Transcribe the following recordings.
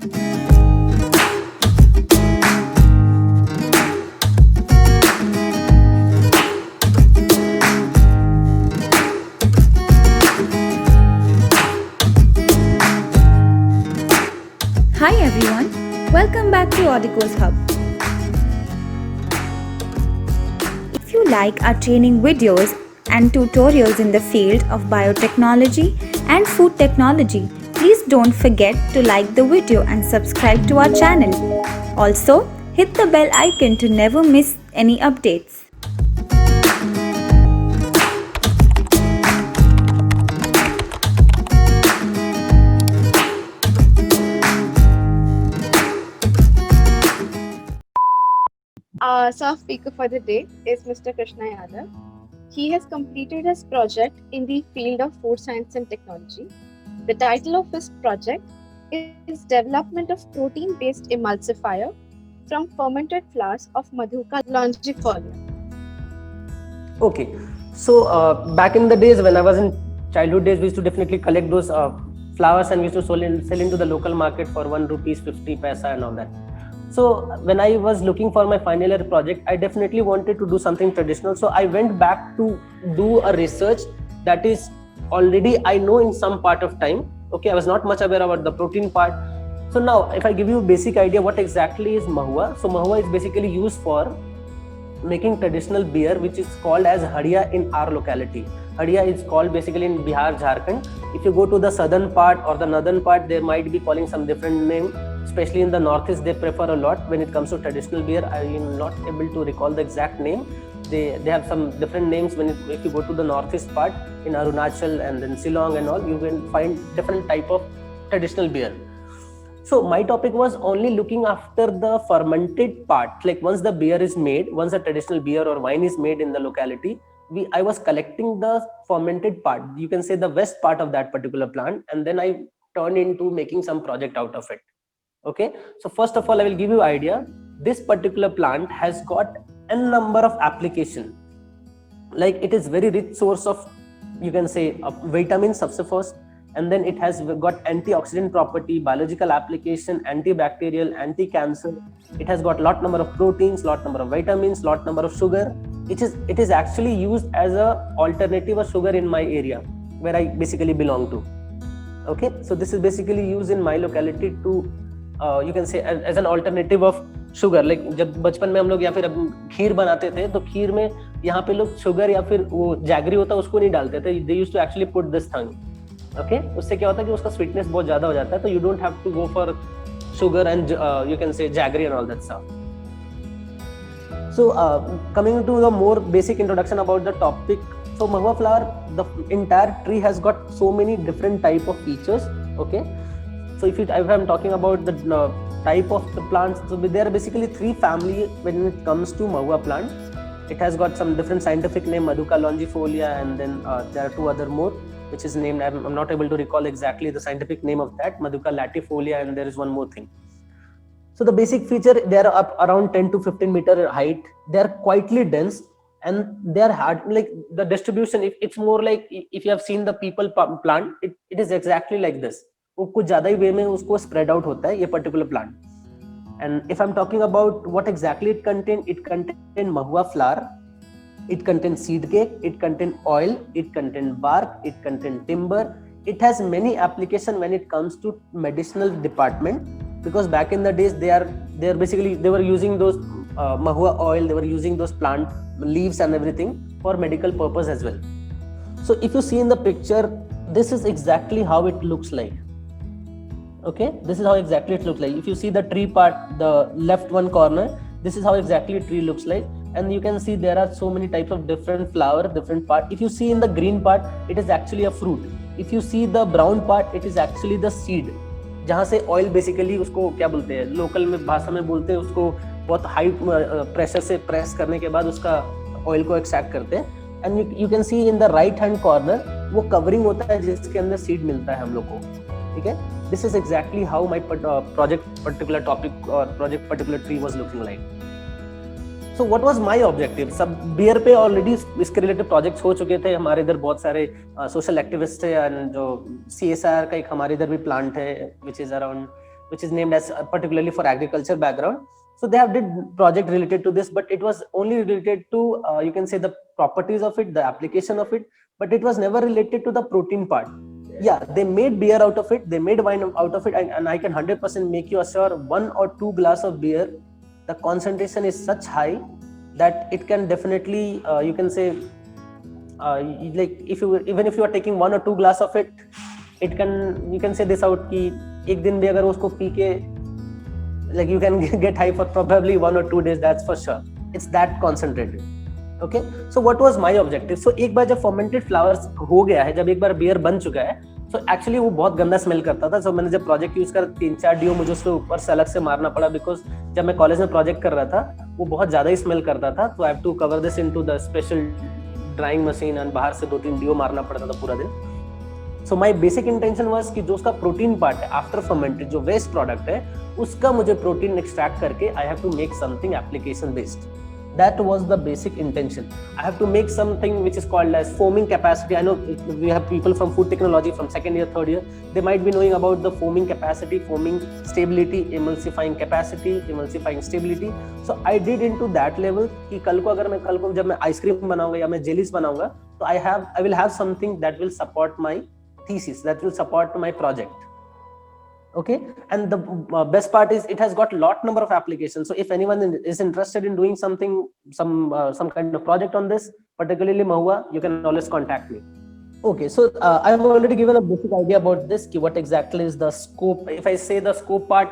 Hi everyone, welcome back to Audico's Hub. If you like our training videos and tutorials in the field of biotechnology and food technology, please don't forget to like the video and subscribe to our channel. Also, hit the bell icon to never miss any updates. Our staff speaker for the day is Mr. Krishna Yadav. He has completed his project in the field of food science and technology. The title of his project is Development of Protein-Based Emulsifier from Fermented Flowers of Maduka longifolia. Okay, so back in the days when I was in childhood days, we used to definitely collect those flowers and we used to sell into the local market for 1 rupees 50 paisa and all that. So when I was looking for my final year project, I definitely wanted to do something traditional. So I went back to do a research that is already I know in some part of time. Okay, I was not much aware about the protein part. So now if I give you a basic idea what exactly is mahua. So mahua is basically used for making traditional beer which is called as Hadiya in our locality. Hadiya is called basically in Bihar, Jharkhand. If you go to the southern part or the northern part, they might be calling some different name. Especially in the northeast, they prefer a lot when it comes to traditional beer. I am not able to recall the exact name. They have some different names if you go to the northeast part in Arunachal and then Shillong and all, you can find different type of traditional beer. So my topic was only looking after the fermented part. Like once the beer is made, once a traditional beer or wine is made in the locality, I was collecting the fermented part. You can say the west part of that particular plant, and then I turned into making some project out of it. Okay, so first of all, I will give you idea. This particular plant has got a number of application. Like it is very rich source of, you can say, vitamins first, and then it has got antioxidant property, biological application, antibacterial, anti-cancer. It has got lot number of proteins, lot number of vitamins, lot number of sugar. It is actually used as a alternative of sugar in my area where I basically belong to. Okay, so this is basically used in my locality to you can say as an alternative of sugar. Like जब बचपन में हम लोग या फिर खीर बनाते थे तो खीर में यहाँ पे लोग शुगर या फिर वो जैगरी होता है उसको नहीं डालते थे. They used to actually put this thing. Okay, उससे क्या होता है कि उसका sweetness बहुत ज़्यादा हो जाता है, तो you don't have to go for sugar and you can say jaggery and all that stuff. So coming to the more basic introduction about the topic. So mahua flower, the entire tree has got so many different type of features. Okay. So if I'm talking about the type of the plants, so there are basically 3 family when it comes to mahua plant. It has got some different scientific name, Maduka longifolia, and then there are 2 other more, which is named, I'm not able to recall exactly the scientific name of that, Maduka latifolia, and there is one more thing. So the basic feature, they are up around 10 to 15 meter height. They are quietly dense and they are hard. Like the distribution, it's more like if you have seen the people plant, it is exactly like this. वो कुछ ज़्यादा ही वे में उसको spread out होता है ये particular plant. And if I'm talking about what exactly it contain mahua flower, it contains seed cake, it contains oil, it contains bark, it contains timber. It has many application when it comes to medicinal department, because back in the days they were using those mahua oil, they were using those plant leaves and everything for medical purpose as well. So if you see in the picture, this is exactly how it looks like. Okay, this is how exactly it looks like. If you see the tree part, the left one corner, this is how exactly a tree looks like. And you can see there are so many types of different flower, different part. If you see in the green part, it is actually a fruit. If you see the brown part, it is actually the seed. जहाँ से oil basically उसको क्या बोलते हैं, local में भाषा में बोलते हैं उसको, बहुत हाई प्रेशर से प्रेस करने के बाद उसका ऑयल को एक्सट्रैक्ट करते हैं. And you can see in the right hand corner वो कवरिंग होता है जिसके अंदर सीड मिलता है हम लोग को. ठीक है, this is exactly how my project particular topic और project particular tree was looking like. So what was my objective. सब बियर पे ऑलरेडी इसके रिलेटेड प्रोजेक्ट्स हो चुके थे. हमारे इधर बहुत सारे सोशल एक्टिविस्ट है, एंड जो CSR का एक हमारे इधर भी प्लांट है which is around which is named as particularly for agriculture background. So they have did project related to this, but it was only related to you can say the properties of it, the application of it, but it was never related to the protein part. Yeah, they made beer out of it, they made wine out of it, and I can 100% make you assure 1 or 2 glass of beer, the concentration is such high that it can definitely you can say like even if you are taking 1 or 2 glass of it, it can, you can say this out कि एक दिन भी अगर उसको P के like you can get high for probably 1 or 2 days, that's for sure. It's that concentrated. Okay, so what was my objective? So एक बार जब fermented flowers हो गया है, जब एक बार beer बन चुका है, so actually वो बहुत गंदा स्मेल करता था. So मैंने जब प्रोजेक्ट यूज कर 3-4 डीओ मुझे उसके ऊपर से अलग से मारना पड़ा, बिकॉज जब मैं कॉलेज में प्रोजेक्ट कर रहा था वो बहुत ज्यादा ही स्मेल करता था. तो I have to cover this into the special drying machine and बाहर से 2-3 डीओ मारना पड़ता था पूरा दिन. So my basic intention was कि जो उसका प्रोटीन पार्ट है आफ्टर फर्मेंटेड, जो वेस्ट प्रोडक्ट है, उसका मुझे प्रोटीन एक्सट्रैक्ट करके I have to make something application based. That was the basic intention. I have to make something which is called as foaming capacity. I know we have people from food technology from second year, third year. They might be knowing about the foaming capacity, foaming stability, emulsifying capacity, emulsifying stability. So I did into that level कि कल को जब मैं ice cream बनाऊंगा या मैं jellies बनाऊंगा, तो I will have something that will support my thesis, that will support my project. Okay, and the best part is it has got lot number of applications. So if anyone is interested in doing something, some kind of project on this, particularly mahua, you can always contact me. Okay, so I have already given a basic idea about this, what exactly is the scope. If I say the scope part,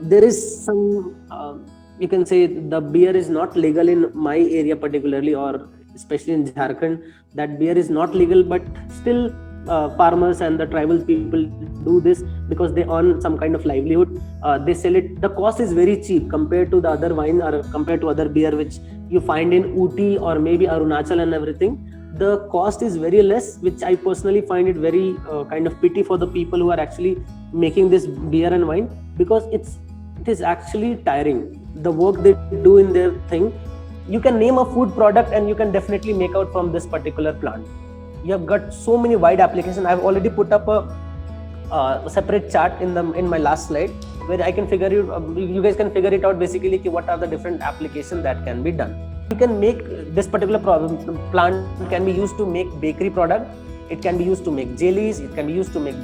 there is some you can say the beer is not legal in my area particularly, or especially in Jharkhand, that beer is not legal, but still farmers and the tribal people do this because they earn some kind of livelihood. They sell it. The cost is very cheap compared to the other wine or compared to other beer which you find in Ooty or maybe Arunachal and everything. The cost is very less, which I personally find it very kind of pity for the people who are actually making this beer and wine, because it is actually tiring. The work they do in their thing, you can name a food product and you can definitely make out from this particular plant. You have got so many wide applications. I've already put up a separate chart in my last slide where I can figure you guys can figure it out basically what are the different applications that can be done. You can make this particular plant can be used to make bakery product. It can be used to make jellies. It can be used to make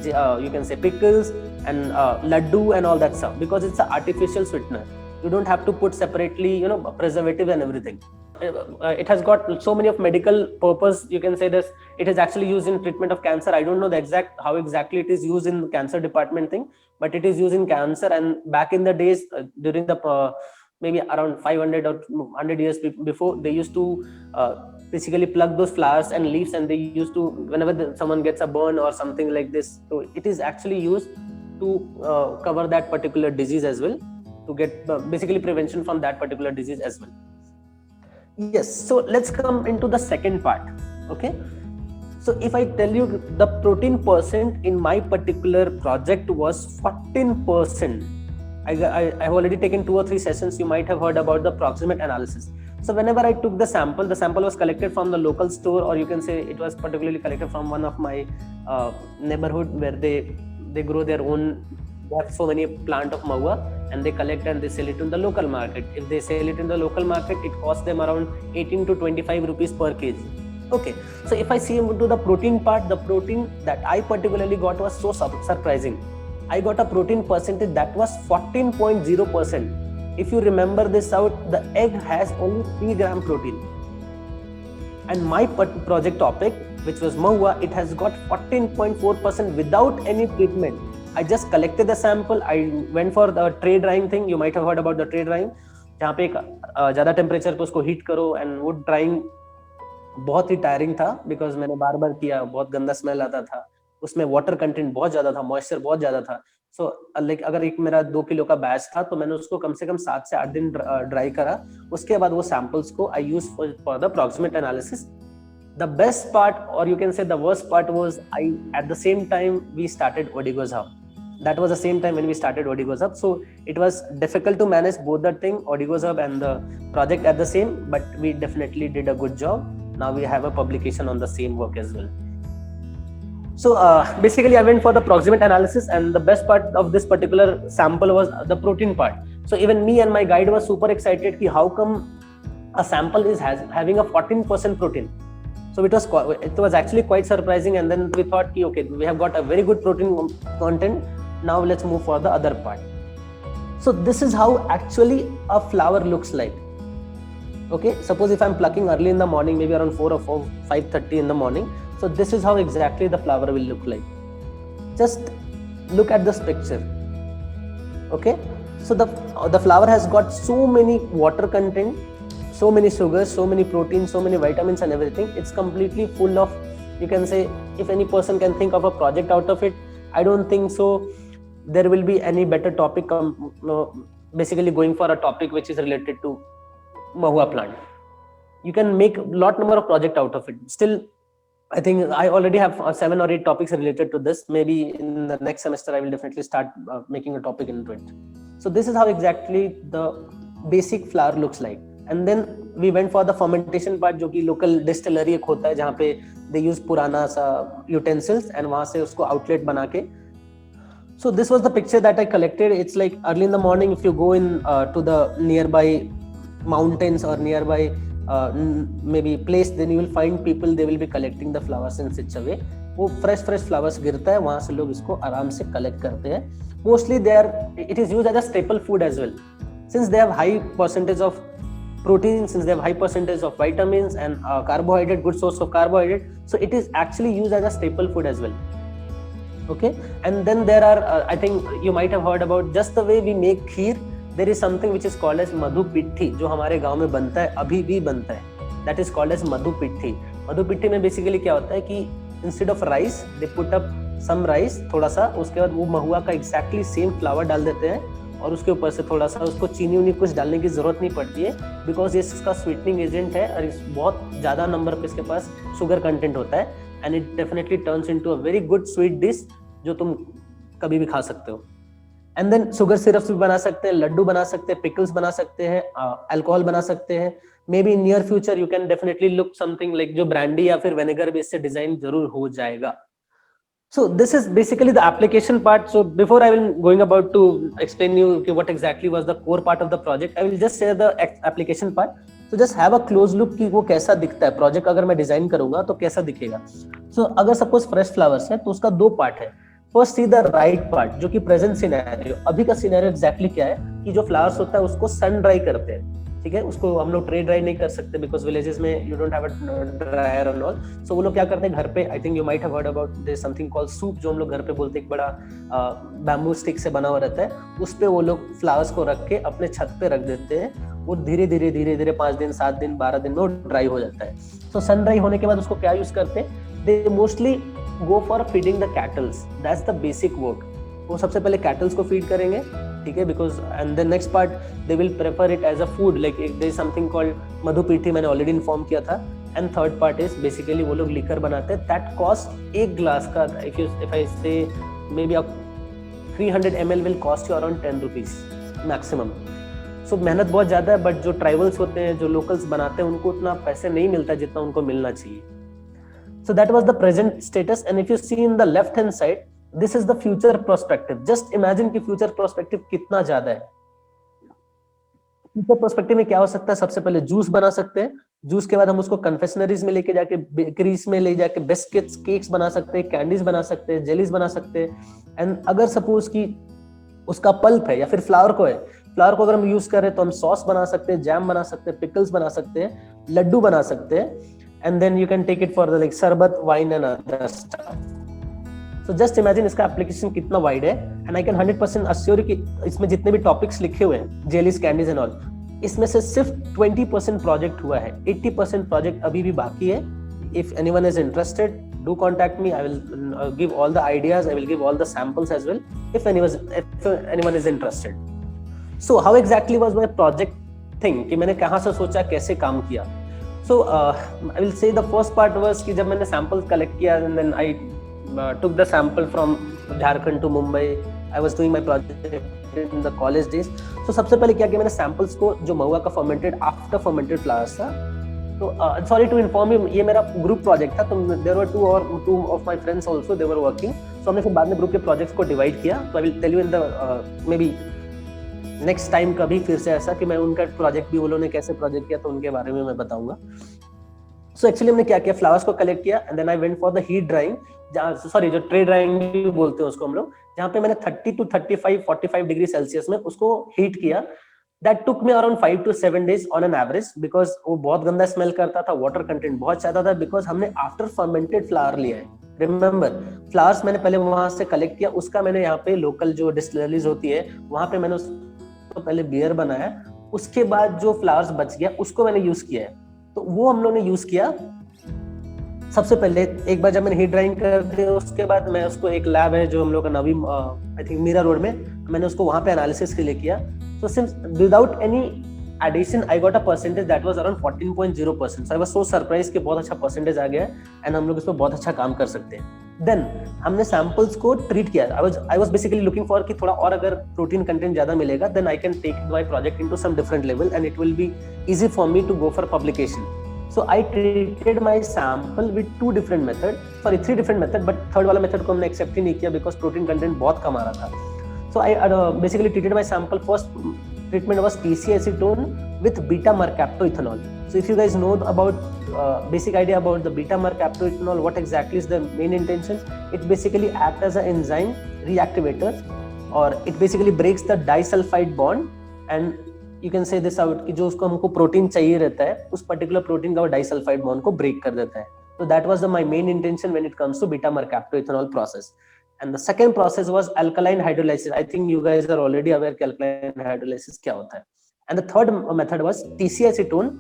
you can say pickles and laddu and all that stuff, because it's an artificial sweetener. You don't have to put separately preservative and everything. It has got so many of medical purpose. You can say this, it is actually used in treatment of cancer. I don't know how exactly it is used in the cancer department thing, but it is used in cancer. And back in the days during the maybe around 500 or 100 years before, they used to basically plug those flowers and leaves, and they used to, whenever someone gets a burn or something like this, so it is actually used to cover that particular disease as well, to get basically prevention from that particular disease as well. Yes, so let's come into the second part. Okay, so if I tell you the protein percent in my particular project was 14%. I have already taken 2 or 3 sessions. You might have heard about the proximate analysis. So whenever I took the sample was collected from the local store, or you can say it was particularly collected from one of my neighborhood where they grow their own. They have so many plant of mahua, and they collect and they sell it in the local market. If they sell it in the local market, it costs them around 18 to 25 rupees per kg. Okay, so if I see into the protein part, the protein that I particularly got was so surprising. I got a protein percentage that was 14.0%. If you remember this out, the egg has only 3 gram protein. And my project topic, which was mahua, it has got 14.4% without any treatment. I just collected the sample. I went for the tray drying thing. You might have heard about the tray drying, जहाँ पे ज़्यादा temperature पे उसको heat करो, and वो drawing बहुत ही tiring था, because मैंने बार बार किया, बहुत गंदा स्मेल आता था, उसमें वाटर कंटेंट बहुत ज्यादा था, मॉइस्चर बहुत ज्यादा था. सो लाइक अगर एक मेरा 2 किलो का बैच था, तो मैंने उसको कम से कम 7 से 8 दिन ड्राई करा. उसके बाद वो सैंपल्स को I use for the proximate analysis. The best part, or you can say the worst part, was at the same time we started Odigos Hub. That was the same time when we started Odigos Hub. So it was difficult to manage both the thing, Odigos Hub and the project at the same, but we definitely did a good job. Now we have a publication on the same work as well. So basically I went for the proximate analysis, and the best part of this particular sample was the protein part. So even me and my guide was super excited ki how come a sample is having a 14% protein. So it was actually quite surprising, and then we thought ki okay, we have got a very good protein content, now let's move for the other part. So this is how actually a flower looks like. Okay, suppose if I'm plucking early in the morning, maybe around 4 or 5:30 in the morning, so this is how exactly the flower will look like. Just look at this picture. Okay, so the flower has got so many water content, so many sugars, so many proteins, so many vitamins and everything. It's completely full of, you can say, if any person can think of a project out of it, I don't think so there will be any better topic, basically going for a topic which is related to mahua plant. You can make a lot number of project out of it. Still, I think I already have 7 or 8 topics related to this. Maybe in the next semester I will definitely start making a topic into it. So this is how exactly the basic flower looks like. And then we went for the fermentation part, जो कि local distillery एक होता है जहाँ पे they use पुराना सा utensils and वहाँ से उसको outlet बना के. So this was the picture that I collected. It's like early in the morning, if you go in to the nearby mountains or nearby maybe place, then you will find people, they will be collecting the flowers in such a way. वो fresh flowers गिरता है, वहाँ से लोग इसको आराम से collect करते हैं. Mostly it is used as a staple food as well. Since they have high percentage of protein, since they have high percentage of vitamins and carbohydrate, good source of carbohydrate, so it is actually used as a staple food as well. Okay, and then there are I think you might have heard about just the way we make kheer. There is something which is called as madhu pitti, जो हमारे गांव में बनता है, अभी भी बनता है. That is called as madhu pitti. madhu pitti में basically क्या होता है कि instead of rice they put up some rice, थोड़ा सा, उसके बाद वो महुआ का exactly same flour डाल देते हैं और उसके ऊपर से थोड़ा सा उसको चीनी उनी कुछ डालने की जरूरत नहीं पड़ती है, बिकॉज ये इसका स्वीटनिंग एजेंट है और बहुत ज़्यादा नंबर पे इसके पास शुगर कंटेंट होता है, and it definitely turns into a very good sweet dish जो तुम कभी भी खा सकते हो. एंड देन शुगर सिरप्स भी बना सकते हैं, लड्डू बना सकते हैं, पिकल्स बना सकते हैं, अल्कोहल बना सकते हैं. May be in near future you can definitely look something like जो ब्रांडी या फिर विनेगर भी इससे डिजाइन जरूर हो जाएगा. So this is basically the application part. So before I will going about to explain you what exactly was the core part of the project, I will just share the application part. So just have a close look कि वो कैसा दिखता है project. अगर मैं design करूंगा तो कैसा दिखेगा. So अगर suppose fresh flowers है तो उसका 2 पार्ट है. First see the right part, जो कि present scenario. अभी का scenario exactly क्या है कि जो flowers होता है उसको sun dry करते हैं. ठीक है, उसको हम लोग ट्रे ड्राई नहीं कर सकते बिकॉज विलेजेस में you don't have a dryer and all. So वो लोग क्या करते हैं घर पे, I think you might have heard about there something called soup, जो हम लोग घर पे बोलते हैं, एक बड़ा बैम्बू स्टिक से बना हुआ रहता है, उस पे वो लोग फ्लावर्स को रख के अपने छत पे रख देते हैं. वो धीरे धीरे 5 दिन 7 दिन 12 दिन में वो ड्राई हो जाता है. सो सन ड्राई होने के बाद उसको क्या यूज करते हैं, they mostly go for feeding the cattles. That's the basic work. वो सबसे पहले कैटल्स को फीड करेंगे, ठीक है, because and the next part they will prefer it as a food, like there is something called madhu pithi, मैंने ऑलरेडी इन्फॉर्म किया था. And third part is basically वो लोग लिकर बनाते हैं. दैट कॉस्ट एक ग्लास का, if I say may be 300 ml will cost you around 10 rupees maximum. So मेहनत बहुत ज्यादा है, बट जो ट्राइबल्स होते हैं, जो लोकल्स बनाते हैं, उनको उतना पैसे नहीं मिलता जितना उनको मिलना चाहिए. So that was the present status. And if you see in the left hand side, this is the future prospective. Just imagine कि फ्यूचर प्रोस्पेक्टिव कितना ज्यादा है. फ्यूचर प्रोस्पेक्टिव में क्या हो सकता है, सबसे पहले जूस बना सकते हैं. जूस के बाद हम उसको कन्फेक्शनरीज में लेके जाके, बेकरीज में ले जाके बिस्किट्स, केक्स बना सकते हैं, कैंडीज बना सकते हैं, जेलीज बना सकते हैं. एंड अगर सपोज कि उसका पल्प है या फिर फ्लावर को है, फ्लावर को अगर हम यूज करें तो हम सॉस बना सकते हैं, जैम बना सकते हैं, पिकल्स बना सकते हैं, लड्डू बना सकते हैं. And then you can take it for the like sharbat, wine and other stuff. So just imagine इसका एप्लीकेशन कितना वाइड है. एंड आई कैन 100% अश्योर कि इसमें जितने भी टॉपिक्स लिखे हुए हैं, जेलीज, कैंडीज एंड ऑल, इसमें से सिर्फ 20% प्रोजेक्ट हुआ है. 80% प्रोजेक्ट अभी भी बाकी है. If anyone is interested, do contact me. I will give all the ideas, I will give all the samples as well if anyone is interested. So how exactly was my project thing, कि मैंने कहाँ से सोचा, कैसे काम किया. So I will say the first part was कि जब मैंने samples collect किया, and then I took the sample from Jharkhand to Mumbai. I was doing my project in the college days. So सबसे पहले क्या किया, मैंने samples को, जो महुआ का fermented after fermented flowers था, तो सॉरी टू इन्फॉर्म यू, ये मेरा ग्रुप प्रोजेक्ट था, तो there were two of my friends also, they were working, so हमने फिर बाद में ग्रुप के प्रोजेक्ट्स को डिवाइड किया. तो I will tell you in the maybe next time कभी फिर से ऐसा कि मैं उनका प्रोजेक्ट भी, वो लोगों ने कैसे प्रोजेक्ट किया तो उनके बारे में मैं बताऊंगा. सो एक्चुअली हमने क्या किया, फ्लावर्स को कलेक्ट किया and then I went for the heat drying, sorry जो ट्रे ड्राइंग भी बोलते हैं उसको हम लोग, जहाँ पे मैंने 30 to 45 डिग्री सेल्सियस में उसको हीट किया. That took me around 5 to 7 days on an average because वो बहुत गंदा स्मेल करता था, वाटर कंटेंट बहुत ज्यादा था, बिकॉज हमने आफ्टर फर्मेंटेड फ्लावर लिया है. रिमेंबर, फ्लावर्स मैंने पहले वहां से कलेक्ट किया, उसका मैंने यहाँ पे लोकल जो डिस्टिलरीज होती है वहां पे मैंने उसको पहले बियर बनाया, उसके बाद जो फ्लावर्स बच गया उसको मैंने यूज किया है. तो वो हम लोग ने यूज किया सबसे पहले. एक बार जब मैंने हीट ड्राइंग कर दिया, उसके बाद मैं उसको, एक लैब है जो हम लोग का नवी आई थिंक मीरा रोड में, मैंने उसको वहां पे एनालिसिस के लिए किया. So since without any addition I got a percentage that was around 14.0%. So I was so surprised कि बहुत अच्छा percentage आ गया है and हम लोग इस पर बहुत अच्छा काम कर सकते हैं. Then हमने samples को treat किया. I was basically looking for कि थोड़ा और अगर protein content ज्यादा मिलेगा then I can take my project into some different level and it will be easy for me to go for publication. So I treated my sample with three different method, but third वाला method को हमने accept ही नहीं किया because protein content बहुत कम आ रहा था. So I basically treated my sample. First treatment was TC acetone with beta mercaptoethanol. So if you guys know about basic idea about the beta mercaptoethanol, what exactly is the main intention? It basically acts as an enzyme reactivator, or it basically breaks the disulfide bond, and you can say this out कि जो उसको हमको protein चाहिए रहता है, उस particular protein का वो डाइसल्फाइड बॉन्ड को ब्रेक कर देता है. So that was my main intention when it comes to beta mercaptoethanol process. And the second process was alkaline hydrolysis. I think you guys are already aware कि alkaline hydrolysis क्या होता है. And the third method was TC acetone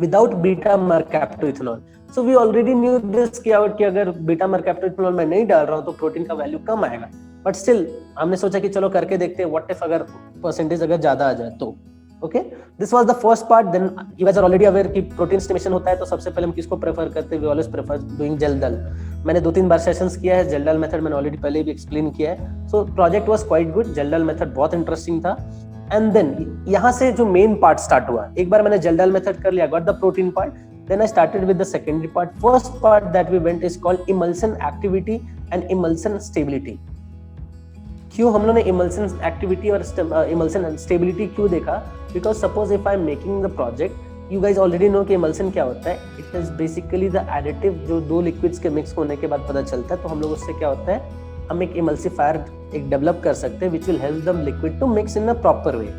without beta mercaptoethanol. So we already knew this कि अगर beta mercaptoethanol मैं नहीं डाल रहा हूँ तो प्रोटीन का वैल्यू कम आएगा. But still हमने सोचा कि चलो करके देखते हैं, what if अगर परसेंटेज अगर ज्यादा आ जाए तो. Okay, this was the first part. Then you guys are already aware कि प्रोटीन स्टिमेशन होता है तो सबसे पहले हम किसको प्रेफर करते हैं? We always prefer doing gel dull. मैंने 2-3 बार सेशंस किया है. जेल डल मेथड मैंने ऑलरेडी पहले भी एक्सप्लेन किया है. So project was quite good. Kjeldahl method बहुत इंटरेस्टिंग था. एंड देन यहाँ से जो मेन पार्ट स्टार्ट हुआ, एक बार मैंने जेल डल मेथड कर लिया, got the protein part, then I started with the secondary part. First part that we went is called emulsion activity and emulsion stability. क्यों हम लोगों ने इमल्सन एक्टिविटी और इमल्सन स्टेबिलिटी क्यों देखा? Because suppose if I am making the project, you guys already know कि emulsion क्या होता है. it is basically the additive जो दो लिक्विड्स के मिक्स होने के बाद पता चलता है. तो हम लोग उससे क्या होता है, हम एक इमल्सिफायर एक डेवलप कर सकते हैं which will help them liquid to mix in a proper way.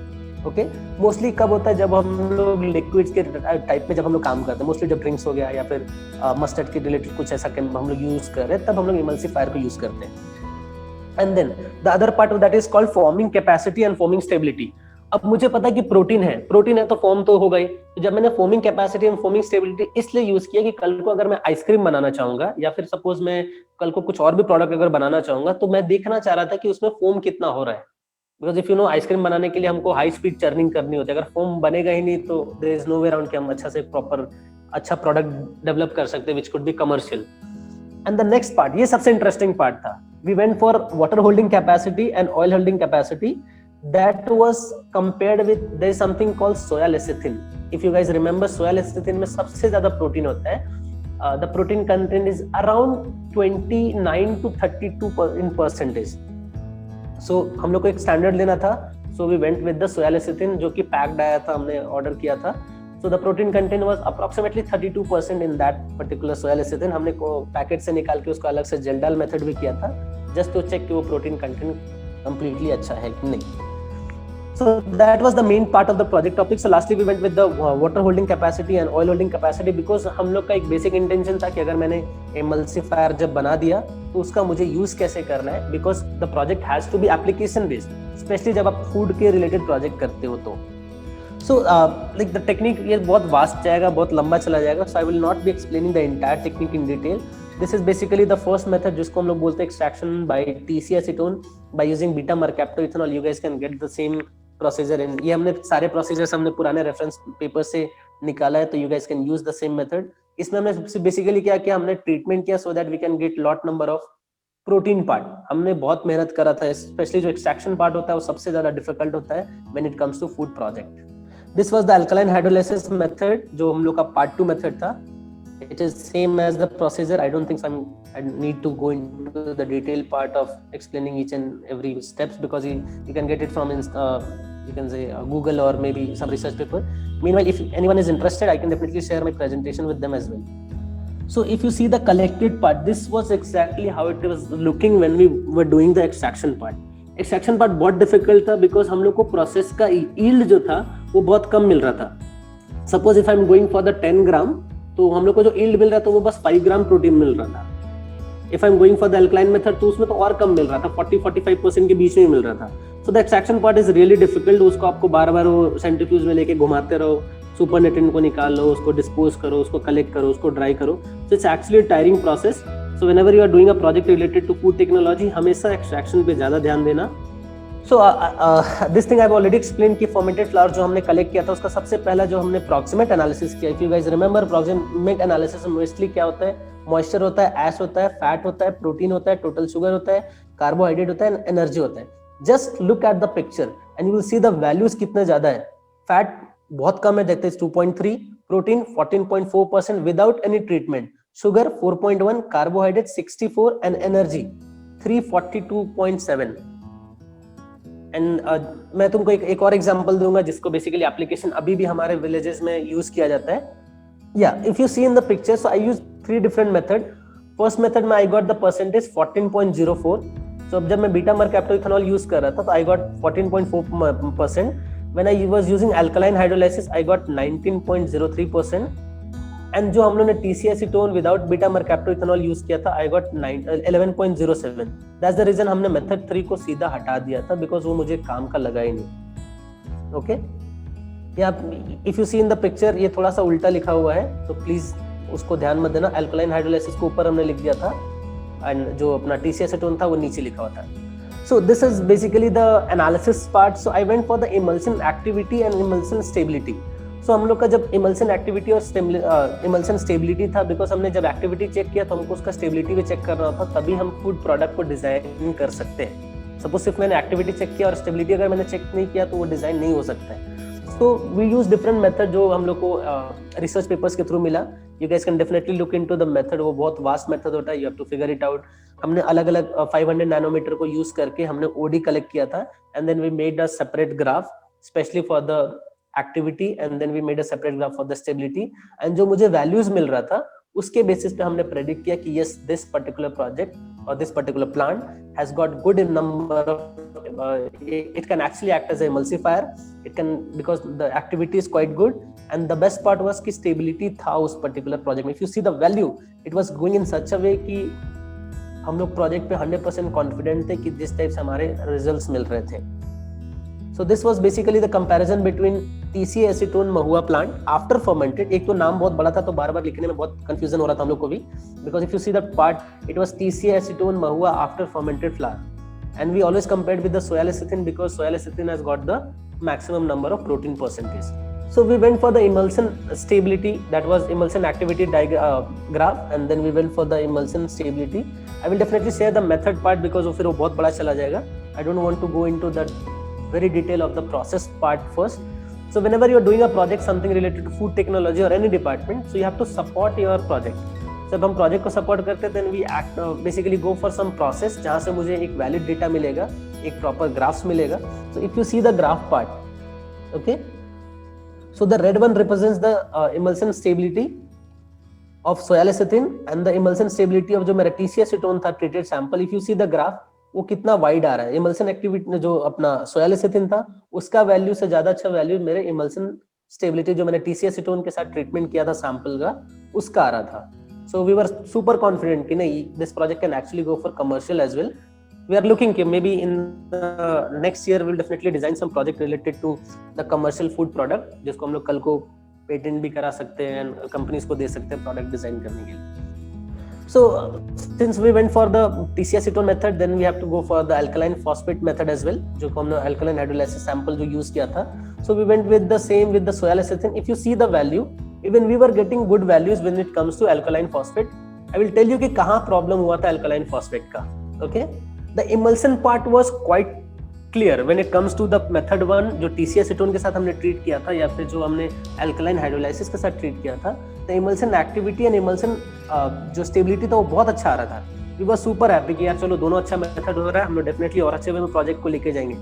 Okay, mostly कब होता है? जब हम लोग लिक्विड्स के टाइप में जब हम लोग काम करते हैं, मोस्टली जब ड्रिंक्स हो गया या फिर मस्टर्ड के रिलेटेड कुछ ऐसा हम लोग यूज कर रहे हैं, तब हम लोग इमल्सिफायर को यूज करते हैं. And then the other part of that is called foaming capacity and foaming stability. अब मुझे पता है कि प्रोटीन है तो फॉर्म तो हो गई. तो जब मैंने forming capacity and foaming stability इसलिए यूज किया कि कल को अगर मैं आइसक्रीम बनाना चाहूंगा या फिर सपोज मैं कल को कुछ और भी प्रोडक्ट अगर बनाना चाहूंगा, तो मैं देखना चाह रहा था कि उसमें फोम कितना हो रहा है. Because if you know, ice cream बनाने के लिए हमको हाई स्पीड चर्निंग करनी होती है. अगर फोम बनेगा ही नहीं तो there is no way around कि हम अच्छा से प्रॉपर अच्छा प्रोडक्ट डेवलप कर सकते हैं which could be commercial. And the next part, ये सबसे इंटरेस्टिंग पार्ट था. We went for water holding capacity and oil holding capacity. That was compared with, there is something called soya lecithin. If you guys remember, soya lecithin में सबसे ज्यादा protein होता है. The protein content is around 29 to 32%. So हम लोग को एक standard लेना था. So we went with the soya lecithin जो कि पैक्ड आया था, हमने ऑर्डर किया था. So the protein content was approximately 32% in that particular soya lecithin. हमने को पैकेट से निकाल के उसका अलग से जेल डाल मेथड भी किया था, जस्ट टू चेक कि वो प्रोटीन कंटेंट completely अच्छा है कि नहीं. So that was the main part of the project topic. So lastly we went with the water holding capacity and oil holding capacity because हम लोग का एक basic intention था कि अगर मैंने emulsifier जब बना दिया तो उसका मुझे यूज कैसे करना है, because the project has to be application based, especially जब आप food के related project करते हो तो. So like the technique ये बहुत vast जाएगा, बहुत लंबा चला जाएगा. So I will not be explaining the entire technique in detail. This is basically the first method जिसको हम लोग बोलते हैं extraction by TC acetone by using beta mercaptoethanol. You guys can get the same procedure in. ये हमने सारे procedures हमने पुराने reference paper से निकाला है, तो you guys can use the same method. इसमें हमने basically क्या किया, हमने treatment किया so that we can get lot number of protein part. हमने बहुत मेहनत करा था, especially जो extraction part होता है वो सबसे ज़्यादा difficult होता है when it comes to food project. This was the alkaline hydrolysis method, जो हम लोग का part 2 method था. It is same as the procedure. I don't think I need to go into the detailed part of explaining each and every steps, because you can get it from you can say Google or maybe some research paper. Meanwhile, if anyone is interested, I can definitely share my presentation with them as well. So if you see the collected part, this was exactly how it was looking when we were doing the extraction part. Extraction part बहुत difficult था because हम लोग को process का yield जो था वो बहुत कम मिल रहा था. Suppose if I am going for the 10 gram, तो हम लोग को जो yield मिल रहा था वो बस 5 ग्राम प्रोटीन मिल रहा था. If I am going for the alkaline method, तो उसमें तो और कम मिल रहा था, 40-45% के बीच में मिल रहा था. So the extraction part is really difficult. उसको आपको बार-बार वो सेंट्रीफ्यूज में लेके घुमाते रहो, सुपरनेटेंट को निकालो, उसको डिस्पोज करो, उसको कलेक्ट करो, उसको ड्राई करो. So it's actually a tiring process. So whenever you are doing a project related to food technology, हमेशा extraction पे ज़्यादा ध्यान देना. So this thing I've already explained कि fermented flour जो हमने collect किया था उसका सबसे पहला जो हमने proximate analysis किया. If you guys remember, proximate analysis में mostly क्या होता है? Moisture होता है, ash होता है, fat होता है, protein होता है, total sugar होता है, carbohydrate होता है, energy होता है. Just look at the picture and you will see the values कितने ज़्यादा है. Fat बहुत कम है, देखते हैं 2.3, protein 14.4% without any treatment, sugar 4.1, carbohydrate 64 and energy 342.7. And मैं तुमको एक और एग्जांपल दूंगा जिसको बेसिकली एप्लीकेशन अभी भी हमारे विलेजेस में यूज किया जाता है. या if you see in the picture, so I use 3 different method. First method में आई गॉट द परसेंटेज 14.04. सो अब जब मैं बीटा मरकैप्टोइथेनॉल यूज कर रहा था तो I got 14.4%. When I was using alkaline hydrolysis I got 19.03%. And जो हम लोगों ने TC acetone without beta mercaptoethanol use किया था I got 11.07. That's the reason हमने मेथड 3 को सीधा हटा दिया था, बिकॉज वो मुझे काम का लगा ही नहीं. ओके, या if you see in the picture ये थोड़ा सा उल्टा लिखा हुआ है, तो प्लीज उसको ध्यान मत देना. अल्कलाइन हाइड्रोलाइसिस को ऊपर हमने लिख दिया था एंड जो अपना टीसी एसीटोन था वो नीचे लिखा हुआ था. So this is basically the analysis part. So I went for the emulsion activity and emulsion stability. So हम लोग का जब emulsion activity और emulsion stability था, because हमने जब activity चेक किया तो हमको उसका stability भी चेक करना था, तभी हम food product को डिजाइन कर सकते हैं. Suppose सिर्फ मैंने activity चेक किया और stability अगर मैंने चेक नहीं किया तो वो डिजाइन नहीं हो सकता है. So we use different method जो हम लोग को research papers के थ्रू मिला. You guys can definitely look into the method. वो बहुत vast method होता है. You have to figure it out. हमने अलग अलग 500 नैनोमीटर को यूज करके हमने OD कलेक्ट किया था, and then we made a separate graph especially for the activity, and then we made a separate graph for the stability. And जो मुझे values मिल रहा था उसके बेसिस पे हमने प्रेडिक्ट किया कि yes, this particular project or this particular plant has got good in number of it can actually act as an emulsifier. It can, because the activity is quite good, and the best part was कि stability था उस particular project में. If you see the value, it was going in such a way कि हम लोग project पे 100% confident थे कि जिस टाइप से हमारे रिजल्ट्स मिल रहे थे. So this was basically the comparison between TC acetone Mahua plant after fermented. एक तो नाम बहुत बड़ा था तो बार बार लिखने में बहुत कंफ्यूजन हो रहा था हम लोग को भी, because if you see that part it was T C acetone mahua after fermented flower, and we always compared with the soya lecithin because soya lecithin has got the maximum number of protein percentage. So we went for the emulsion stability, that was emulsion activity graph, and then we went for the emulsion stability. I will definitely share the method part because फिर वो बहुत बड़ा चला जाएगा. I don't want to go into that very detail of the process part first. So whenever you are doing a project, something related to food technology or any department, so you have to support your project. जब हम project को support करते हैं, then we act basically go for some process जहाँ से मुझे एक valid data मिलेगा, एक proper graphs मिलेगा. So if you see the graph part, okay. So the red one represents the emulsion stability of soya lecithin and the emulsion stability of जो मेरा TC acetone था treated sample. If you see the graph, वो कितना wide आ रहा है. emulsion activity जो अपना soya lecithin था उसका वैल्यू से ज्यादा अच्छा वैल्यू मेरे emulsion stability जो मैंने TC acetone के साथ ट्रीटमेंट किया था सैंपल का उसका आ रहा था. So we were super confident कि नहीं, this project can actually go for commercial as well. We are looking maybe in the next year we'll definitely design some project related to the commercial food product जिसको हम लोग कल को patent भी करा सकते हैं and companies को दे सकते हैं प्रोडक्ट डिजाइन करने के लिए. So since we went for the TC acetone method, then we have to go for the alkaline phosphate method as well, जो हमने alkaline hydrolysis sample जो use किया था. So we went with the same with the soya lecithin. If you see the value, even we were getting good values when it comes to alkaline phosphate. I will tell you कि कहाँ problem हुआ था alkaline phosphate का. Okay. The emulsion part was quite clear when it comes to the method 1 जो TC acetone के साथ हमने treat किया था या फिर जो हमने अल्कलाइन हाइड्रोलाइसिस के साथ ट्रीट किया था, तो इमल्सन एक्टिविटी एंड इमल्सन जो स्टेबिलिटी था वो बहुत अच्छा आ रहा था. वी वर सुपर हैप्पी कि यार चलो दोनों अच्छा मेथड हो रहा है, हम लोग डेफिनेटली और अच्छे वे में प्रोजेक्ट को लेके जाएंगे.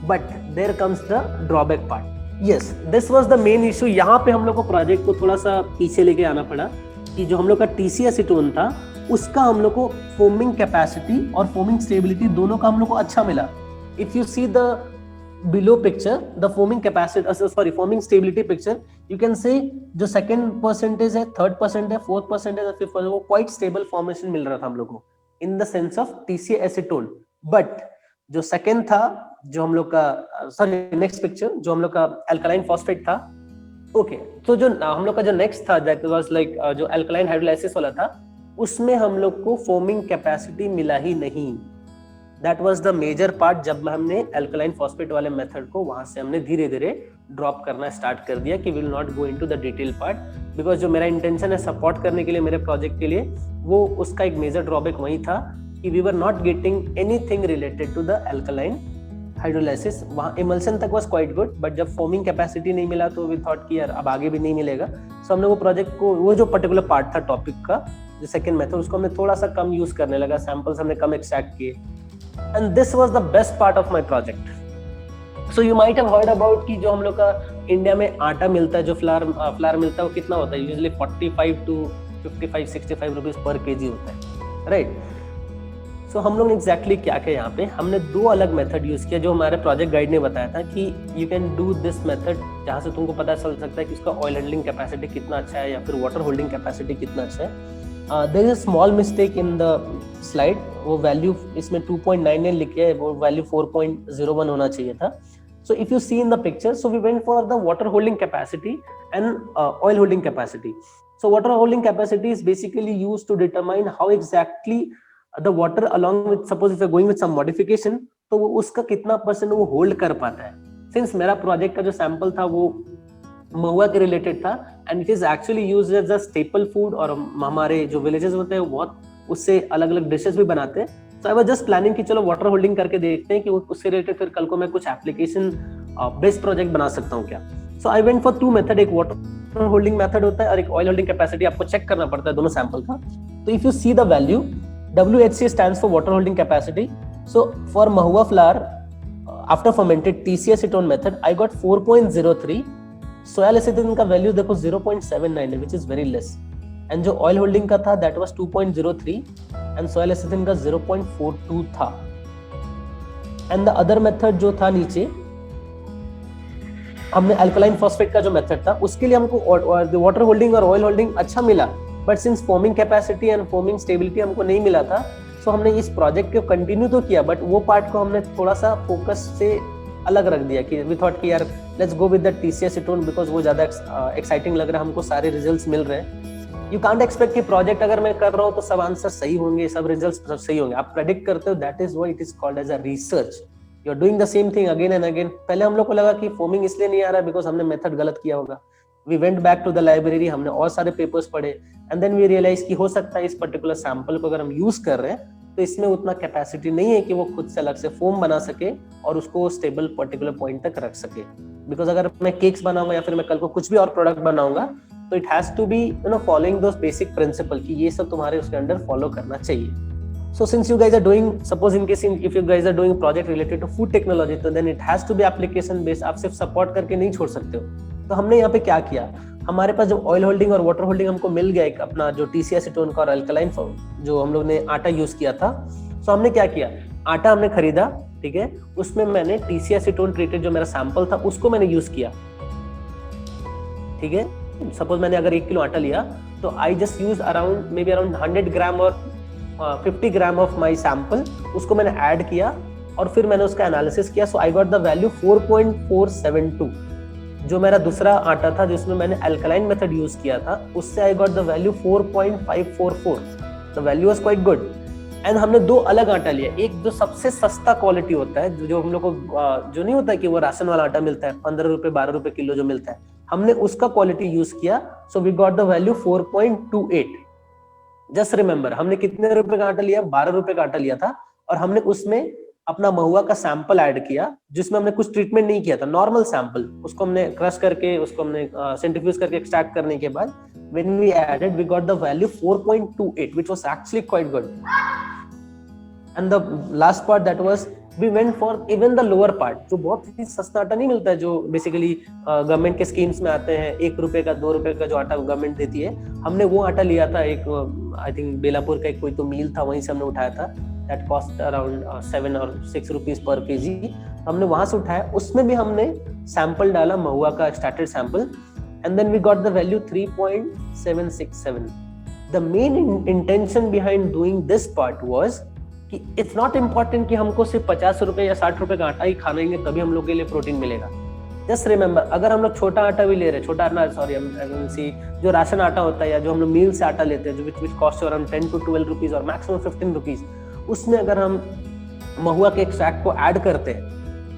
But there comes the drawback part. Yes, this was the main issue. यहाँ पे हम लोग को प्रोजेक्ट को थोड़ा सा पीछे लेके आना पड़ा कि जो हम लोग का TC एसीटोन था उसका हम लोग को फोमिंग कैपेसिटी और फोमिंग स्टेबिलिटी दोनों का हम लोग को अच्छा मिला. If you see the below picture, the foaming capacity, foaming stability picture, you can see जो second percentage है, third percent है, fourth percent है, fifth percent, वो quite stable formation मिल रहा था हम लोग को in the sense of TC acetone. But जो second था, जो हम लोग का next picture, जो हम लोग का alkaline phosphate था, okay, तो जो हम लोग का जो next था, that was like जो alkaline hydrolysis वाला था, उसमें हम लोग को foaming capacity मिला ही नहीं. That was the major part. जब हमने अल्कलाइन फॉस्फेट वाले मेथड को वहां से हमने धीरे धीरे ड्रॉप करना स्टार्ट कर दिया कि will not go into the detail part, because जो मेरा इंटेंशन है सपोर्ट करने के लिए मेरे प्रोजेक्ट के लिए, वो उसका एक मेजर ड्रॉबैक वही था कि we were not getting anything related to the alkaline hydrolysis. वहाँ इमल्सन तक वाज क्वाइट गुड, बट जब फॉर्मिंग कैपेसिटी नहीं मिला तो वी थॉट कि यार अब आगे भी नहीं मिलेगा. सो हमने वो प्रोजेक्ट को, वो जो पर्टिकुलर पार्ट था टॉपिक का जो सेकंड मेथड, उसको हमने थोड़ा सा कम यूज करने लगा, सैंपल्स हमने कम एक्सट्रैक्ट किए. And this was the best part of my project. So you might have heard about कि जो हम लोग का इंडिया में आटा मिलता है, जो फ्लावर मिलता है, वो कितना होता है? Usually 45 to 55-65 rupees per KG होता है, राइट? सो हम लोग ने एग्जैक्टली क्या किया यहाँ पे, हमने दो अलग मेथड यूज किया जो हमारे प्रोजेक्ट गाइड ने बताया था कि you can do this method, जहाँ से तुमको पता चल सकता है कि उसका ऑयल हैंडलिंग कैपेसिटी कितना अच्छा है या फिर वाटर होल्डिंग कैपेसिटी कितना अच्छा है. There is a small mistake in the slide, वो वैल्यू इसमें 2.99 लिखे है, वो वैल्यू 4.01 होना चाहिए था. So if you see in the picture, so we went for the water holding capacity and oil holding capacity. So water holding capacity is basically used to determine how exactly the water along with, suppose if you are going with some modification, तो वो उसका कितना percent वो hold कर पाता है. Since मेरा project का जो सैंपल था वो महुआ के रिलेटेड था and it is actually used as a staple food, और हमारे जो विलेजेस होते हैं वो बहुत उससे अलग अलग डिशेस भी बनाते हैं. सो आई वाज जस्ट प्लानिंग कि चलो वाटर होल्डिंग करके देखते हैं कि वो उससे रिलेटेड फिर कल को मैं कुछ एप्लीकेशन बेस्ड प्रोजेक्ट बना सकता हूँ क्या. So I went for two method, एक वाटर होल्डिंग मेथड होता है और एक ऑयल होल्डिंग कैपेसिटी आपको चेक करना पड़ता है दोनों सैंपल का. तो if you see the value, WHC stands for water holding capacity. So for mahua flour, after fermented TC acetone method, I got 4.03. Soya lecithin का वैल्यू देखो 0.79 है, which is very less. And जो oil holding का था that was 2.03 and soya lecithin का 0.42 था. And the other method जो था नीचे, हमने अल्कलाइन फॉस्फेट का जो मेथड था उसके लिए हमको वाटर होल्डिंग और ऑयल होल्डिंग अच्छा मिला, but since forming capacity and foaming stability हमको नहीं मिला था, सो हमने इस प्रोजेक्ट को कंटिन्यू तो किया, बट वो पार्ट को हमने थोड़ा सा फोकस से अलग रख दिया कि वी थॉट कि यार let's go with the TC acetone, because वो ज्यादा एक्साइटिंग लग रहा है, हमको सारे रिजल्ट्स मिल रहे हैं. यू कांट एक्सपेक्ट कि प्रोजेक्ट अगर मैं कर रहा हूँ तो सब आंसर सही होंगे, सब रिजल्ट्स सब सही होंगे. आप प्रेडिक्ट करते हो, that is why it is called as a research. You are doing the same thing again and again. पहले हम लोग को लगा कि फॉर्मिंग इसलिए नहीं आ रहा है बिकॉज हमने मेथड गलत किया होगा. We went back to the library, हमने और सारे पेपर्स पढ़े एंड देन वी रियलाइज कि हो सकता है इस पर्टिकुलर सैंपल को अगर हम यूज कर रहे हैं तो इसमें उतना कैपेसिटी नहीं है कि वो खुद से अलग से फोम बना सके और उसको स्टेबल पर्टिकुलर पॉइंट तक रख सके. बिकॉज अगर मैं केक्स बनाऊंगा या फिर मैं कल को कुछ भी और प्रोडक्ट बनाऊंगा तो it has to be following those basic principle कि ये सब तुम्हारे उसके अंडर फॉलो करना चाहिए. So since you guys are doing, suppose in case if you guys are doing project related to food technology, तो then it has to be application based. आप सिर्फ सपोर्ट करके नहीं छोड़ सकते हो. तो हमने यहाँ पे क्या किया, हमारे पास जब ऑयल होल्डिंग और वाटर होल्डिंग हमको मिल गया, एक अपना जो TC एसीटोन का और अल्कलाइन जो हम लोग ने आटा यूज किया था, तो हमने क्या किया, आटा हमने खरीदा, ठीक है, उसमें मैंने TC एसीटोन ट्रीटेड जो मेरा सैंपल था उसको मैंने यूज किया. ठीक है, सपोज मैंने अगर 1 किलो आटा लिया तो आई जस्ट यूज अराउंड 100 ग्राम और 50 ग्राम ऑफ माई सैंपल, उसको मैंने ऐड किया और फिर मैंने उसका एनालिसिस किया. सो आई गॉट द वैल्यू 4.472. जो मेरा दूसरा आटा था जिसमें मैंने अल्कलाइन मेथड यूज किया था, उससे आई got the value 4.544. The value was quite good. And हमने दो अलग आटा लिया, एक जो सबसे सस्ता क्वालिटी होता है, जो हम लोग को जो नहीं होता है कि वो राशन वाला आटा मिलता है 15 रुपए 12 रुपए किलो जो मिलता है, हमने उसका क्वालिटी यूज किया. So we got the value 4.28. Just remember, हमने कितने रुपए का आटा लिया, 12 रुपए का आटा लिया था और हमने उसमें अपना महुआ का सैंपल ऐड किया, जिसमें हमने कुछ ट्रीटमेंट नहीं किया था, नॉर्मल सैंपल, उसको हमने क्रश करके, उसको हमने सेंट्रीफ्यूज करके एक्सट्रैक्ट करने के बाद when we added, we got the value 4.28, which was actually quite good. And the last part, that was we went for even the lower part, जो बहुत ही सस्ता आटा नहीं मिलता है, जो बेसिकली गवर्नमेंट के स्कीम्स में आते हैं, 1 रुपए का 2 रुपए का जो आटा गवर्नमेंट देती है, हमने वो आटा लिया था। एक आई थिंक बेलापुर का एक कोई तो मील था, वहीं से हमने उठाया था। दैट कॉस्ट अराउंड 7 और 6 रुपीज पर केजी। हमने वहां से उठाया, उसमें भी हमने सैंपल डाला महुआ का, extracted sample, and then we got the value 3.767. The main intention behind doing this part was कि it's not important कि हमको सिर्फ 50 रुपए या 60 रुपए का आटा ही खाएंगे तभी हम लोग के लिए प्रोटीन मिलेगा। जस्ट रिमेंबर, अगर हम लोग छोटा आटा भी ले रहे हैं, छोटा आटा सॉरी जो राशन आटा होता है या जो हम लोग मील से आटा लेते हैं, जो which cost around 10 to 12 rupees और मैक्सिमम 15 रुपीज, उसमें अगर हम महुआ के एक्सट्रैक्ट को ऐड करते हैं,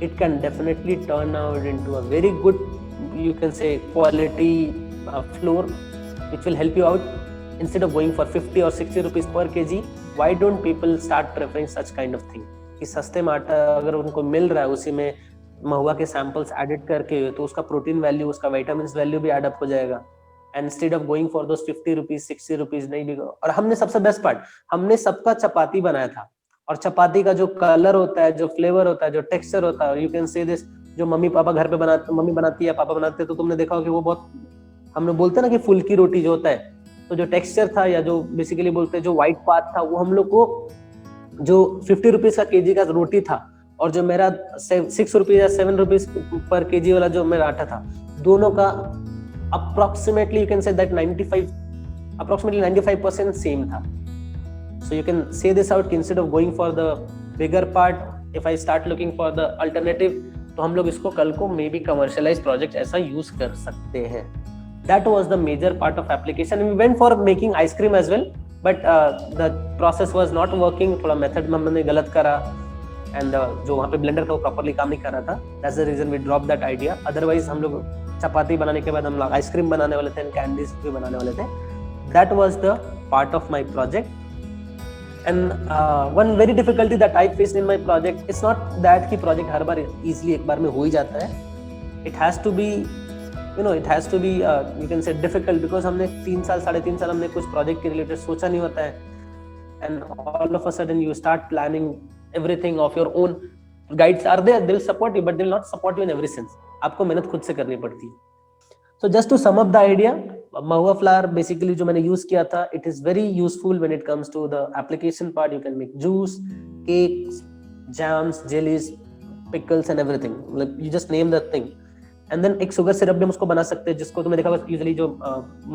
it can definitely turn out into a very good, you can say, quality flour which will help you out. Instead of going for 50 or 60 rupees per kg, why don't people start preferring such kind of thing कि सस्ते में आटा अगर उनको मिल रहा है, उसी में महुआ के सैंपल्स एडिट करके, तो उसका प्रोटीन वैल्यू, उसका विटामिन्स वैल्यू भी एड अप हो जाएगा। And instead of going for those 50 rupees 60 rupees नहीं भी। और हमने सबसे बेस्ट पार्ट, हमने सबका चपाती बनाया था, और चपाती का जो कलर होता है, जो फ्लेवर होता है, जो टेक्सचर होता है, यू कैन से दिस, जो मम्मी पापा घर पे बनाते, मम्मी बनाती है, पापा बनाते हैं, तो तुमने देखा हो कि वो बहुत, हम लोग बोलते हैं ना कि फुल्की रोटी जो होता है, तो जो टेक्सचर था या जो बेसिकली बोलते हैं जो व्हाइट पाथ था, वो हम लोग को जो 50 रुपीज का केजी का रोटी था, और जो मेरा 6 रुपीज या 7 रुपीज पर केजी वाला जो मेरा आटा था, दोनों का approximately you can say that 95% same था। So you can say this out, instead of going for the bigger part, if I start looking for the alternative, तो हम लोग इसको कल को मे बी कमर्शियलाइज प्रोजेक्ट ऐसा यूज कर सकते हैं। That was the major part of application. We went for making ice cream as well, but the process was not working. थोड़ा मेथड में हमने गलत करा, and जो वहाँ पे ब्लेंडर था वो प्रॉपरली काम नहीं कर रहा था। That's the reason we dropped that idea. Otherwise हम लोग चपाती बनाने के बाद हम लोग आइसक्रीम बनाने वाले थे, कैंडीज भी बनाने वाले थे। That was the part of my project. And one very difficulty that I faced in my project, it's not that कि project हर बार easily एक बार में हो ही जाता है। It has to be, you know, it has to be you can say difficult, because हमने 3 साल 3.5 साल हमने कुछ project के related सोचा नहीं होता है, and all of a sudden you start planning everything of your own. Guides are there, they will support you, but they will not support you in every sense. आपको मेहनत खुद से करनी पड़ती है। So just to sum up the idea, mahua flour basically जो मैंने use किया था, it is very useful when it comes to the application part. You can make juice, cakes, jams, jellies, pickles and everything. Like you just name the thing. And then एक sugar syrup भी हम उसको बना सकते हैं, जिसको तुमने देखा होगा usually जो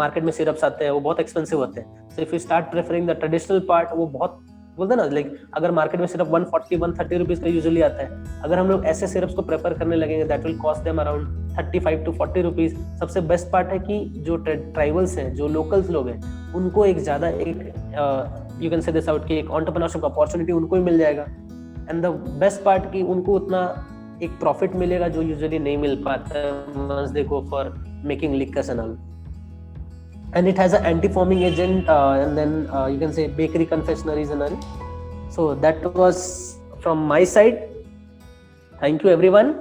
market में syrups आते हैं वो बहुत expensive होते हैं. So if you start preferring the traditional part, वो बहुत बोलते हैं ना, लाइक अगर मार्केट में सिर्फ 140-130 रुपीज का यूजुअली आता है, अगर हम लोग ऐसे सिरप्स को प्रेफर करने लगेंगे, that will cost them around 35 to 40 rupees. सबसे बेस्ट पार्ट है कि जो ट्राइबल्स हैं, जो लोकल्स लोग हैं, उनको एक ज्यादा एक you can say this out कि एक एंटरप्रेन्योरशिप अपॉर्चुनिटी उनको ही मिल जाएगा। एंड द बेस्ट पार्ट कि उनको उतना एक प्रॉफिट मिलेगा जो यूजुअली नहीं मिल पाता once they go for making liquors and all. And it has an anti-foaming agent, and then you can say bakery confectionaries and all. So that was from my side. Thank you everyone.